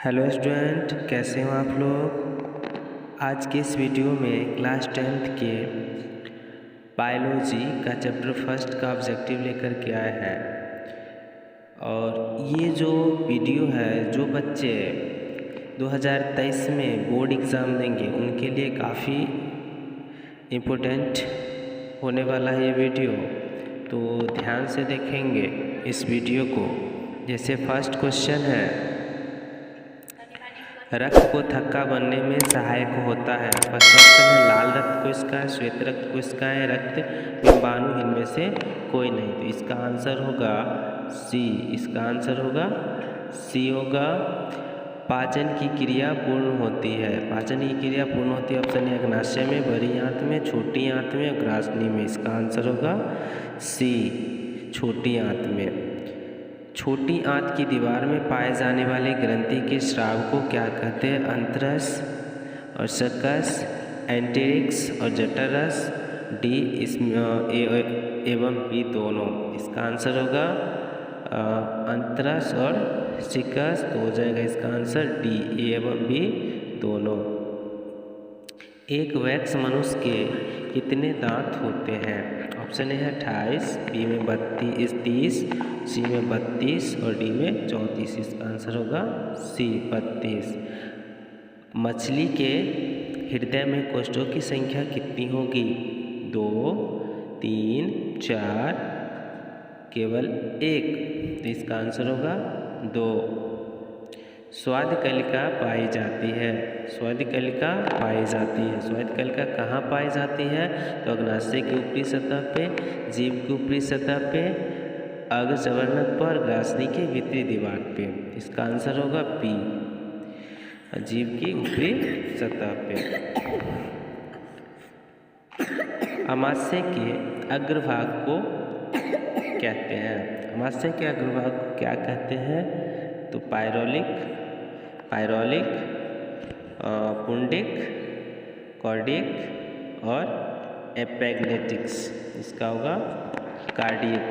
Hello student, कैसे हो आप लोग। आज के इस वीडियो में क्लास 10th के बायोलॉजी का चैप्टर फर्स्ट का ऑब्जेक्टिव लेकर के आए हैं। और ये जो वीडियो है, जो बच्चे 2023 में बोर्ड एग्ज़ाम देंगे उनके लिए काफ़ी इम्पोर्टेंट होने वाला है ये वीडियो। तो ध्यान से देखेंगे इस वीडियो को। जैसे फर्स्ट क्वेश्चन है, रक्त को थक्का बनने में सहायक होता है। फर्स्ट ऑप्शन है लाल रक्त कोशिका, श्वेत रक्त कोशिका है, रक्त बिंबाणु, इनमें से कोई नहीं। तो इसका आंसर होगा सी। इसका आंसर होगा सी होगा। पाचन की क्रिया पूर्ण होती है। पाचन की क्रिया पूर्ण होती है ऑप्शन है अग्नाशय में, बड़ी आंत में, छोटी आंत में और ग्रासनी में। इसका आंसर होगा सी, छोटी आंत में। छोटी आंत की दीवार में पाए जाने वाले ग्रंथि के स्राव को क्या कहते हैं? अंतरस और सकस, एंटेरिक्स और जठरस, डी इसमें एवं बी दोनों। इसका आंसर होगा अंतरस और सिकस। तो हो जाएगा इसका आंसर डी, ए एवं बी दोनों। एक वयस्क मनुष्य के कितने दांत होते हैं? ऑप्शन ए है 28, बी में 30, सी में 32 और डी में 34। इसका आंसर होगा सी, 32। मछली के हृदय में कोष्ठों की संख्या कितनी होगी? 2, 3, 4, केवल 1। तो इसका आंसर होगा 2। स्वाद कलिका पाई जाती है। स्वाद कलिका पाई जाती है। स्वाद कलिका कहाँ पाई जाती है? तो अग्नाशय की ऊपरी सतह पे, जीभ की ऊपरी सतह पे, अग्रजवर्णक पर, ग्रासनी के भीतरी दीवार पे। इसका आंसर होगा बी, जीभ की ऊपरी सतह पे। अमाशय के अग्रभाग को कहते हैं। अमाशय के अग्रभाग को क्या कहते हैं? तो पायरोलिक, पुंडिक, कॉर्डिक और एपेग्नेटिक्स। इसका होगा कार्डियक।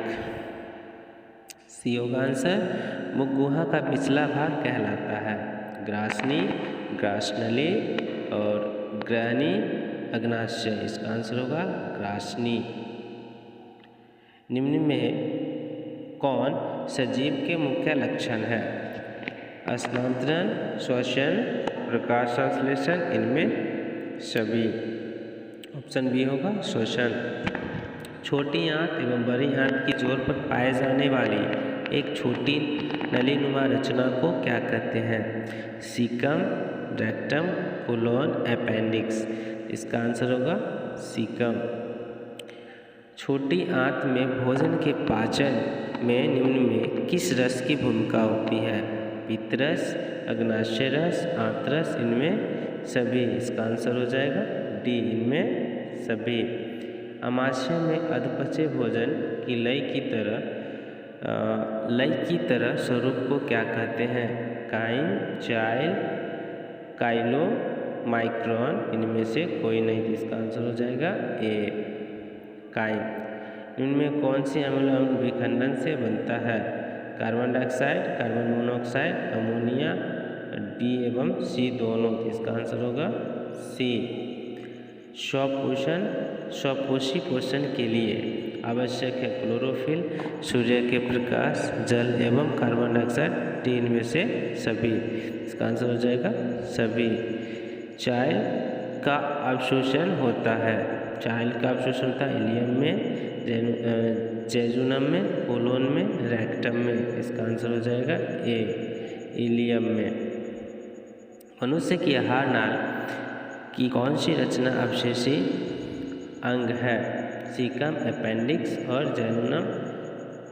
सी होगा आंसर। मुख गुहा का पिछला भाग कहलाता है ग्रासनी, ग्रासनली और ग्रहणी अग्नाशय। इसका आंसर होगा ग्रासनी। निम्न में कौन सजीव के मुख्य लक्षण है? स्थानांतरण, श्वसन, प्रकाश संश्लेषण, इनमें सभी। ऑप्शन बी होगा श्वसन। छोटी आंत एवं बड़ी आंत की जोड़ पर पाए जाने वाली एक छोटी नलीनुमा रचना को क्या कहते हैं? Caecum, rectum, colon, appendix. इसका आंसर होगा सीकम। छोटी आंत में भोजन के पाचन में निम्न में किस रस की भूमिका होती है? पित्तरस, अग्नाशय रस, आंतरस, इनमें सभी। इसका आंसर हो जाएगा डी, इनमें सभी। अमाशय में अधपचे भोजन की लय की तरह स्वरूप को क्या कहते हैं? काइम, चाइल, काइलो, माइक्रोन, इनमें से कोई नहीं। इसका आंसर हो जाएगा ए, काइम। इनमें कौन सी अम्ल विखंडन से बनता है? Carbon dioxide, carbon monoxide, ammonia, D एवं सी दोनों। इसका आंसर होगा सी। स्वपोषी पोषण के लिए आवश्यक है क्लोरोफिल, सूर्य के प्रकाश, जल एवं कार्बन डाइऑक्साइड, डी इनमें से सभी। इसका आंसर हो जाएगा सभी। चाइल का अवशोषण होता है। चाइल का अवशोषण होता है इलियम में, जेजुनम में, कोलोन में, रेक्टम में। इसका आंसर हो जाएगा ए, इलियम में। मनुष्य की आहार नाल की कौन सी रचना अवशेषी अंग है? सीकम, अपेंडिक्स और जेजुनम,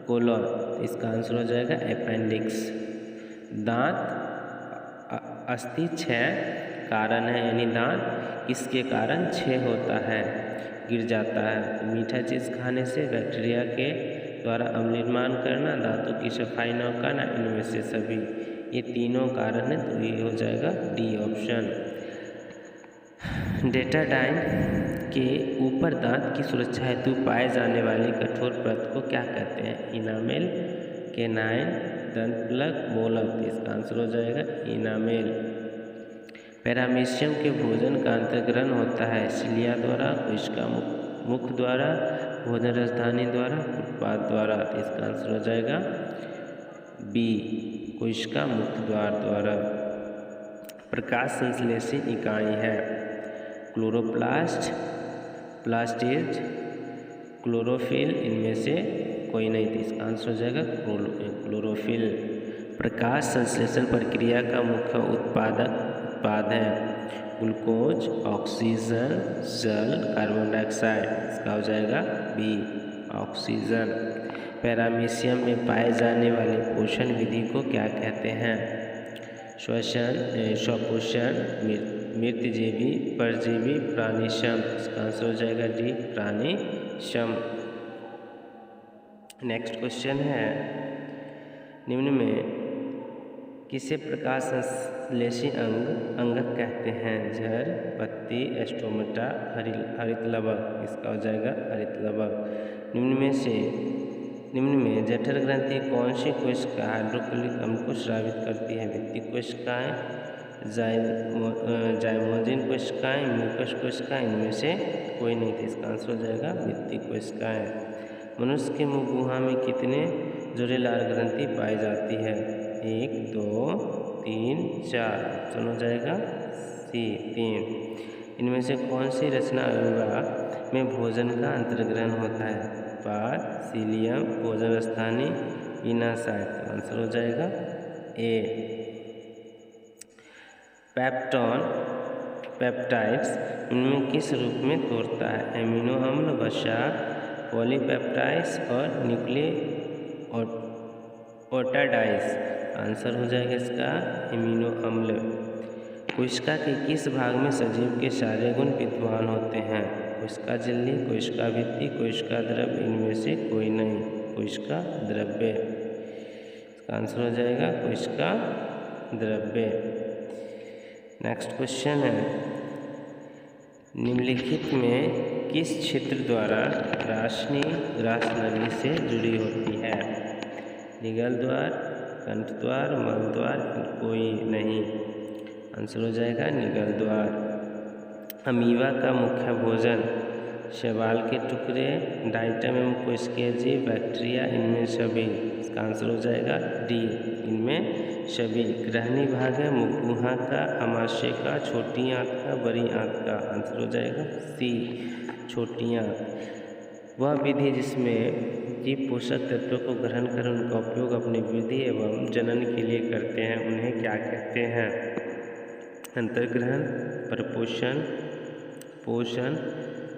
कोलोन। इसका आंसर हो जाएगा अपेंडिक्स। दांत अस्थि क्षय कारण है, यानी दांत किसके कारण क्षय होता है? गिर जाता है। मीठा चीज़ खाने से, बैक्टीरिया के द्वारा अम्ल निर्माण करना, दांतों की सफाई न करना, इनमें से सभी। ये तीनों कारण है, तो ये हो जाएगा डी ऑप्शन। डेटाडाइन के ऊपर दांत की सुरक्षा हेतु पाए जाने वाली कठोर परत को क्या कहते हैं? इनामेल, केनाइन, दंतलक, मोलक। इसका आंसर हो जाएगा इनामेल। पैरामीशियम के भोजन का अंतर्ग्रहण होता है सिलिया द्वारा, कोशिका मुख द्वारा, भोजन राजधानी द्वारा, उत्पाद द्वारा। इसका आंसर हो जाएगा बी, कोशिका मुख द्वारा। प्रकाश संश्लेषी इकाई है क्लोरोप्लास्ट, प्लास्टिड, क्लोरोफिल। इनमें से कोई नहीं थी। इसका आंसर हो जाएगा क्लोरोफिल। प्रकाश संश्लेषण प्रक्रिया का मुख्य उत्पाद है ग्लूकोज, ऑक्सीजन, जल, कार्बन डाइऑक्साइड। इसका हो जाएगा बी, ऑक्सीजन। पैरामीशियम में पाए जाने वाले पोषण विधि को क्या कहते हैं? श्वसन, स्वपोषण, मृतजीवी, परजीवी, प्राणिशम। इसका आंसर हो जाएगा डी, प्राणिशम। नेक्स्ट क्वेश्चन है, निम्न में किसे प्रकाश संश्लेषी अंगक कहते हैं? जड़, पत्ती, स्टोमेटा, हरित लवक। इसका हो जाएगा हरित लवक। निम्न में जठर ग्रंथि कौन सी कोशिका हाइड्रोक्लोरिक अम्ल को स्रावित करती है? भित्ति कोशिकाएं, जाइमोजिन कोशिकाएं, म्यूकस कोशिकाएं। इनमें से कोई नहीं थी। इसका आंसर हो जाएगा भित्ति कोशिकाएं। मनुष्य के मुख गुहा में कितने जोड़ेदार ग्रंथि पाई जाती है? 1, 2, 3, 4। ऑप्शन हो जाएगा सी, 3। इनमें से कौन सी रचना विभाग में भोजन का अंतर्ग्रहण होता है? पाद, सीलियम, भोजन राजधानी, विनाशायत। आंसर हो जाएगा ए। पेप्टोन, पेप्टाइड्स इनमें किस रूप में तोड़ता है? एमिनो अम्ल, वसा, पॉलीपेप्टाइड्स और न्यूक्लियोटाइड्स। आंसर हो जाएगा इसका एमिनो अम्ल। कोशिका के किस भाग में सजीव के सारे गुण विद्यमान होते हैं? कोशिका झिल्ली, कोशिका भित्ति, कोशिका द्रव्य। इनमें से कोई नहीं, कोशिका द्रव्य। इसका आंसर हो जाएगा कोशिका द्रव्य। नेक्स्ट क्वेश्चन है, निम्नलिखित में किस क्षेत्र द्वारा राशनी ग्रास नली से जुड़ी होती है? निगल द्वार, कंठ द्वार, मल द्वार। कोई नहीं। आंसर हो जाएगा निगल द्वार। अमीबा का मुख्य भोजन शैवाल के टुकड़े, डाइटम एवं कोशिकीय जीव, बैक्टीरिया। इनमें सभी। इसका आंसर हो जाएगा डी, इनमें सभी। ग्रहणी भाग है मुख गुहा का, आमाशय का, छोटी आंत का, बड़ी आंत का। आंसर हो जाएगा सी, छोटी आंत। वह विधि जिसमें जीव पोषक तत्वों को ग्रहण कर उनका उपयोग अपनी वृद्धि एवं जनन के लिए करते हैं, उन्हें क्या कहते हैं? अंतर्ग्रहण, प्रपोषण, पोषण,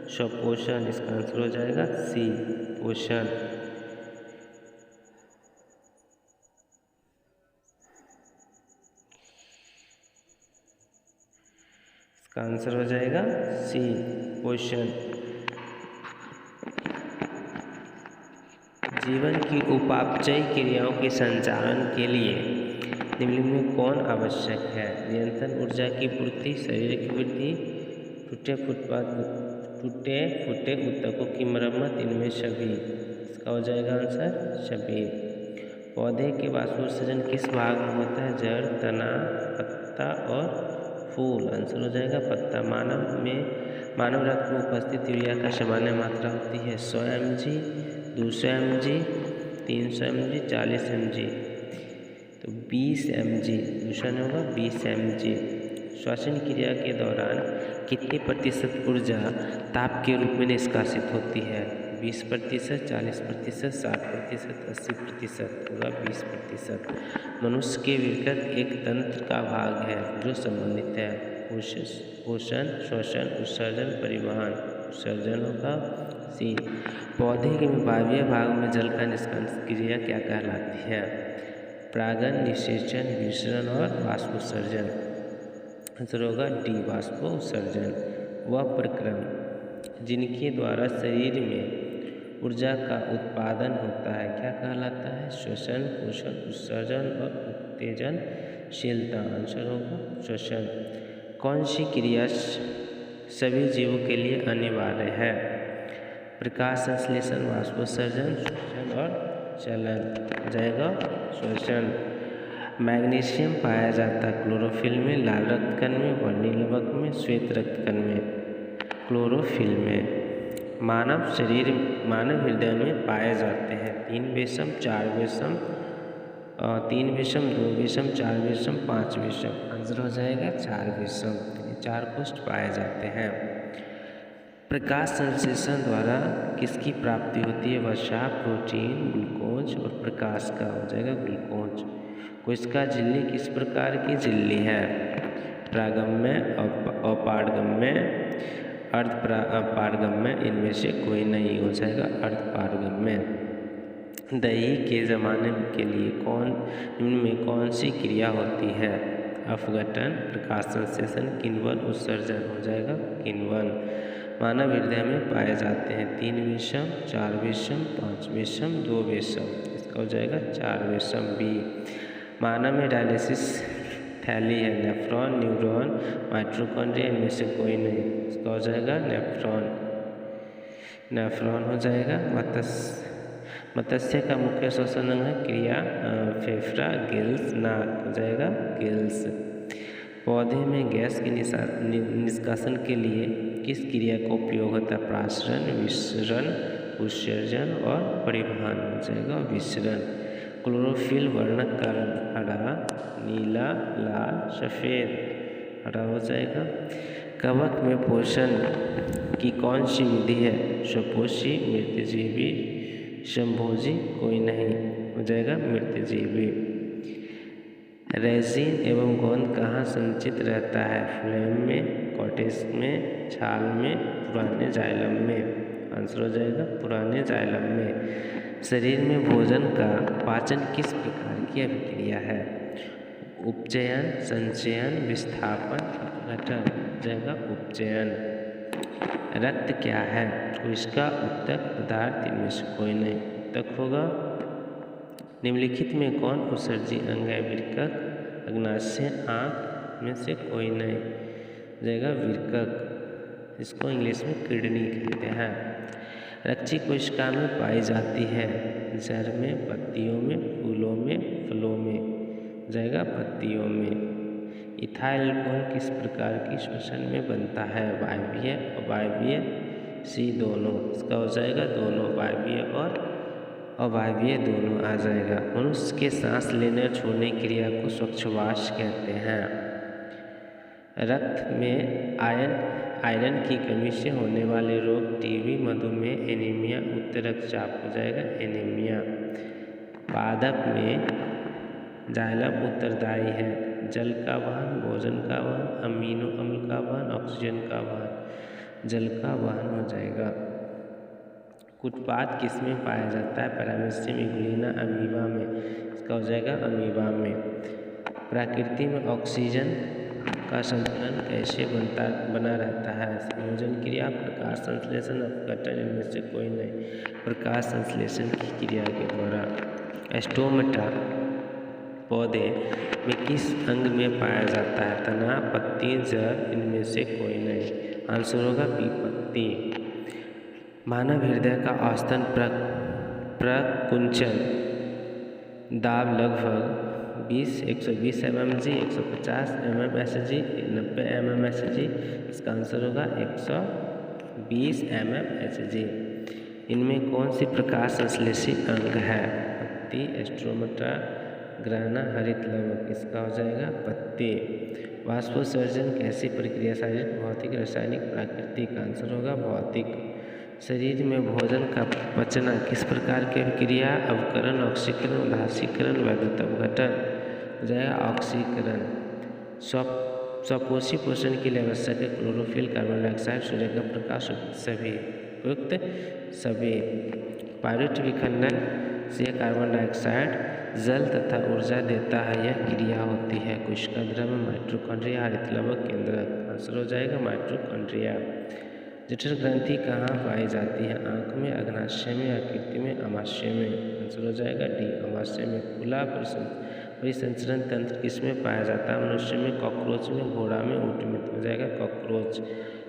स्वपोषण। इसका आंसर हो जाएगा सी, पोषण। इसका आंसर हो जाएगा सी, पोषण। जीवन की उपापचयी क्रियाओं के संचालन के लिए निम्नलिखित में कौन आवश्यक है? निरंतर ऊर्जा की पूर्ति, शरीर की वृद्धि, टूटे फूटे ऊतकों की मरम्मत। इनमें सभी। इसका हो जाएगा आंसर सभी। पौधे के वाष्पोत्सर्जन किस भाग में होता है? जड़, तना, पत्ता और फूल। आंसर हो जाएगा पत्ता। मानव रक्त में उपस्थित यूरिया का सामान्य मात्रा होती है 100 mg, 200 mg, 300 mg, 40 mg। तो 20 mg, दूसरा नहीं होगा 20 mg। श्वसन क्रिया के दौरान कितने प्रतिशत ऊर्जा ताप के रूप में निष्कासित होती है? 20%, 40%, 60%, 80%। होगा 20%। मनुष्य के विकृत एक तंत्र का भाग है जो संबंधित है पोषण, श्वसन, उत्सर्जन, परिवहन। उत्सर्जन होगा सी। पौधे के वायवीय भाग में जल का निष्कासन क्रिया क्या कहलाती है? परागन, निषेचन, विसरण और वाष्पोत्सर्जन। आंसर होगा डी, वाष्पोत्सर्जन। वह प्रक्रम जिनके द्वारा शरीर में ऊर्जा का उत्पादन होता है क्या कहलाता है? श्वसन, पोषण, उत्सर्जन और उत्तेजनशीलता। आंसर होगा श्वसन। कौन सी क्रिया सभी जीवों के लिए अनिवार्य है? प्रकाश संश्लेषण, वाष्पोत्सर्जन, श्वसन और चलन, हो जाएगा श्वसन। मैग्नीशियम पाया जाता है क्लोरोफिल में, लाल रक्त कण में, वर्णी लवक में, श्वेत रक्त कण में। क्लोरोफिल में। मानव हृदय में पाए जाते हैं 3 विषम, 4 विषम, 3 विषम, 2 विषम, 4 विषम, 5 विषम। आंसर हो जाएगा 4 विषम। ये 4 कोष्ठ पाए जाते हैं। प्रकाश संश्लेषण द्वारा किसकी प्राप्ति होती है? वसा, प्रोटीन, ग्लूकोज और प्रकाश का, हो जाएगा ग्लूकोज। कोशिका झिल्ली किस प्रकार की झिल्ली है? प्रागम्य, अपारगम्य, अर्धपारगम्य, इनमें से कोई नहीं, हो जाएगा अर्धपारगम्य। दही के जमाने के लिए इनमें कौन सी क्रिया होती है? अपघटन, प्रकाश संश्लेषण, किण्वन, उत्सर्जन, हो जाएगा किण्वन। मानव हृदय में पाए जाते हैं 3 विषम, 4 विषम, 5 विषम, 2 विषम। इसका हो जाएगा 4 विषम बी। मानव में डायलिसिस थैली है नेफ्रॉन, न्यूरॉन, माइटोकॉन्ड्रिया, इनमें से कोई नहीं। इसका हो जाएगा नेफ्रॉन हो जाएगा। मत्स्य का मुख्य श्वसन अंग है क्रिया फेफड़ा, गिल्स, नाक, हो जाएगा गिल्स। पौधे में गैस के निष्कासन के लिए किस क्रिया का उपयोग होता है? प्रासरण, विसरण, उत्सर्जन और परिवहन, हो जाएगा विसरण। क्लोरोफिल वर्णक का रंग हरा, नीला, लाल, सफ़ेद, हरा हो जाएगा। कवक में पोषण की कौन सी विधि है? स्वपोषी, मृतजीवी, संभोजी, कोई नहीं, हो जाएगा मृतजीवी। रेजिन एवं गोंद कहाँ संचित रहता है? फ्लेम में, कॉटेज में, छाल में, पुराने जाइलम में। आंसर हो जाएगा पुराने जाइलम में। शरीर में भोजन का पाचन किस प्रकार की अभिक्रिया है? उपचयन, संचयन, विस्थापन, अपघटन, हो जाएगा उपचयन। रक्त क्या है? कोशिका, उत्तक, पदार्थ, इनमें से कोई नहीं। उत्तक होगा। निम्नलिखित में कौन उत्सर्जी अंग है? वृक्क, अग्नाशय, आँख, में से कोई नहीं, हो जाएगा वृक्क। इसको इंग्लिश में किडनी कहते हैं। रक्षी कोशिका में पाई जाती है? जड़ में, पत्तियों में, फूलों में, फलों में, हो जाएगा पत्तियों में। इथाइल अल्कोहल किस प्रकार की श्वसन में बनता है? वायवीय, अवायवीय, सी दोनों। इसका हो जाएगा दोनों, वायवीय और अवायवीय दोनों आ जाएगा। मनुष्य के सांस लेने और छोड़ने की क्रिया को श्वासोच्छ्वास कहते हैं। रक्त में आयरन की कमी से होने वाले रोग टीबी, मधुमेह, एनीमिया, उच्च रक्तचाप, हो जाएगा एनीमिया। पादप में जाइलम उत्तरदायी है जल का वहन, भोजन का वहन, अमीनो अम्ल का वहन, ऑक्सीजन का वहन, जल का वहन, हो जाएगा। उत्पाद किसमें पाया जाता है? पैरामीशियम, इग्वलिना, अमीबा में। इसका हो जाएगा अमीबा में। प्रकृति में ऑक्सीजन का संतुलन कैसे बना रहता है? संयोजन क्रिया, प्रकाश संश्लेषण, अपघटन, इनमें से कोई नहीं। प्रकाश संश्लेषण की क्रिया के द्वारा। स्टोमेटा पौधे में किस अंग में पाया जाता है? तना, पत्ती, जड़, इनमें से कोई नहीं। आंसर होगा बी, पत्ती। मानव हृदय का औसतन प्रकुंचन दाब लगभग 120 mmHg, 150 mmHg, 90 mmHg। इसका आंसर होगा 120 mmHg। इनमें कौन सी प्रकाश संश्लेषी अंग है? पत्ती, स्ट्रोमेटा, ग्राना, हरित लवक। इसका हो जाएगा पत्ती। वाष्पोत्सर्जन कैसी प्रक्रिया? शारीरिक, भौतिक, रासायनिक, प्राकृतिक। आंसर होगा भौतिक। शरीर में भोजन का पचना किस प्रकार की क्रिया? अवकरण, ऑक्सीकरण, उदासीकरण, वैद्युत अपघटन, हो जाएगा ऑक्सीकरण। स्वपोषी पोषण के लिए आवश्यक है क्लोरोफिल, कार्बन डाइऑक्साइड, सूर्य का प्रकाश, सभी। पायरुवेट विखंडन से कार्बन डाइऑक्साइड जल तथा ऊर्जा देता है, यह क्रिया होती है कोशिका द्रव्य, माइटोकॉन्ड्रिया, हरित लवक, केंद्रक। आंसर हो जाएगा माइटोकॉन्ड्रिया। जठर ग्रंथि कहाँ पाई जाती है? आँख में, अग्नाशय में, आकृति में, अमाशय में। आंसर हो जाएगा डी, अमाशय में। खुला परिसंचरण तंत्र किसमें पाया जाता है? मनुष्य में, कॉकरोच में, घोड़ा में, ऊँट में, हो जाएगा कॉकरोच।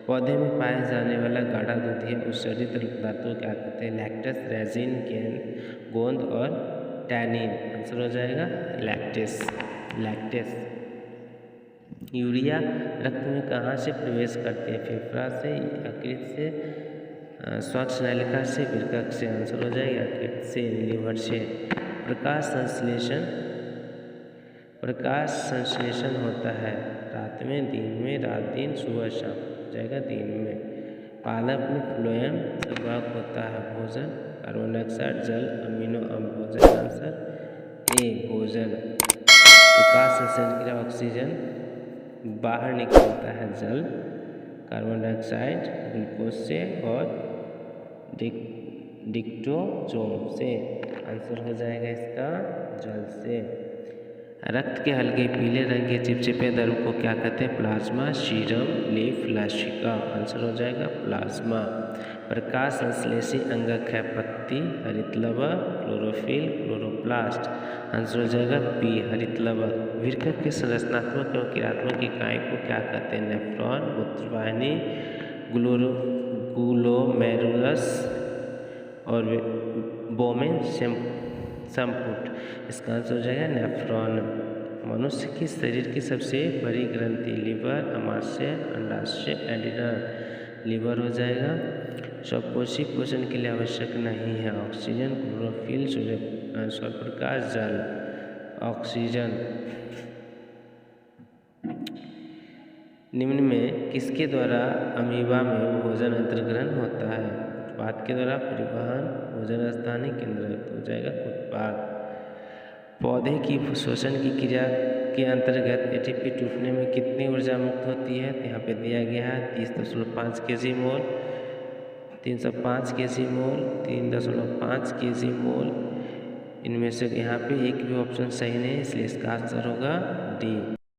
पौधे में पाए जाने वाला गाढ़ा दूधिया उत्सर्जित पदार्थ को क्या कहते हैं? लैक्टस, रेजिन, गोंद और टैनिन। आंसर हो जाएगा लैक्टेस। यूरिया रक्त में कहाँ से प्रवेश करती है? फेफड़ा से, यकृत से, स्वच्छ नलिका से, वृक्क से। आंसर हो जाएगा यकृत से, लीवर से। प्रकाश संश्लेषण होता है रात में, दिन में, रात दिन, सुबह शाम। हो जाएगा दिन में। पादप में फ्लोएम संवाहक होता है। भोजन, कार्बन डाइऑक्साइड, जल, अमीनो अम्ल। हो जाएगा आंसर ए भोजन। प्रकाश संश्लेषण के लिए ऑक्सीजन बाहर निकलता है, जल, कार्बन डाइऑक्साइड ग्लूकोज से और डिक्टोजोम से। आंसर हो जाएगा इसका जल से। रक्त के हल्के पीले रंग के चिपचिपे द्रव को क्या कहते हैं? प्लाज्मा, सीरम, लीफ, लसिका। आंसर हो जाएगा प्लाज्मा। प्रकाश संश्लेषी अंगक है पत्ती, हरितलवक, क्लोरोफिल, क्लोरोप्लास्ट। आंसर हो जाएगा बी हरितलवक। वृक्क के संरचनात्मक एवं क्रियात्मक इकाई को क्या कहते हैं? नेफ्रॉन, मूत्रवाहिनी, ग्लोमेरुलस और बोमेन संपुट। इसका आंसर हो जाएगा नेफ्रॉन। मनुष्य के शरीर की सबसे बड़ी ग्रंथि लीवर, अमाशय, अंडाशय, एडिनल। लीवर हो जाएगा। स्वकोषी पोषण के लिए आवश्यक नहीं है ऑक्सीजन, क्लोरोफिल, सूर्यप्रकाश, जल। ऑक्सीजन। निम्न में किसके द्वारा अमीबा में भोजन अंतर्ग्रहण होता है? उत्पाद के द्वारा, परिवहन, भोजन स्थानीय केंद्र। हो जाएगा उत्पाद। पौधे की शोषण की क्रिया के अंतर्गत एटीपी टूटने में कितनी ऊर्जा मुक्त होती है? यहाँ पे दिया गया है 30.5 kg मोल, 305 kg मोल, 3.5 kg मोल। इनमें से यहाँ पे एक भी ऑप्शन सही नहीं, इसलिए इसका आंसर होगा डी।